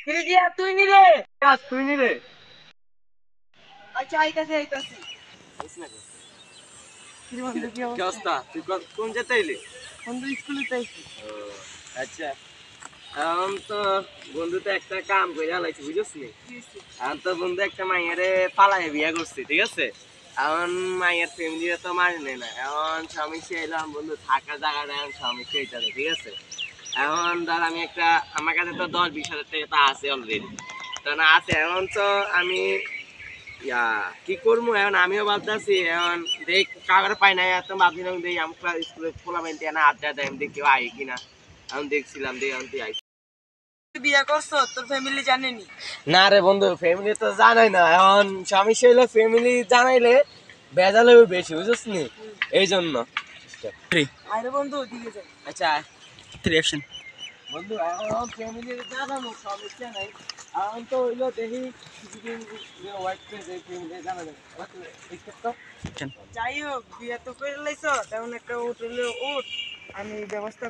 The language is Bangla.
কিরে দিয়া তুই নিলে তুই নিলে আচ্ছা আইতাছে আইতাছে কিরে বন্ধু কি কি অবস্থা? অবস্থা? তুই কোন যেতে এলি? বন্ধু স্কুলে চাইছি। ও, আচ্ছা। এখন তো বন্ধু তো একটা কাম করে আলাইছি, বুঝছিস নি? কি হইছে? এখন তো বন্ধু একটা মাইয়ারে পালায় বিয়া করছে, ঠিক আছে? এখন মাইয়ার ফ্যামিলিরা তো মানে না। এখন সমস্যা এলাম বন্ধু, থাকার জায়গাটা এখন সমস্যা এইটাতে, ঠিক আছে? এখন ধর আমি একটা, আমার কাছে তো 10-20 হাজার টাকা তো আছে অলরেডি, তো না আছে। এখন তো আমি ইয়া কি করবো, এখন আমিও ভাবতেছি। এখন দেখ কাগজ পাই না, এত ভাবছিলাম দেখ আমরা স্কুলে খোলা পাইতে না, আড্ডা দেয় দেখ কেউ আই কিনা। এখন দেখছিলাম দেখ এখন তুই আই। তুই বিয়া করছো তোর ফ্যামিলি জানেনি? না রে বন্ধু, ফ্যামিলি তো জানাই না। এখন সমস্যা হইলো ফ্যামিলি জানাইলে ভেজাল হবে বেশি, বুঝছিস নি? এই জন্য আরে বন্ধু দিকে যাই। আচ্ছা 3 অ্যাকশন। বন্ধু, এখন ফ্যামিলি জানানো সমস্যা নাই। এখন তো হইলো দেখি কিছুদিন ওয়াইট করে দেয়, ফ্যামিলি জানাবে। যাই হোক বিয়া তো করে লাইছো, তেমন একটা উঠ হইলে উঠ, আমি ব্যবস্থা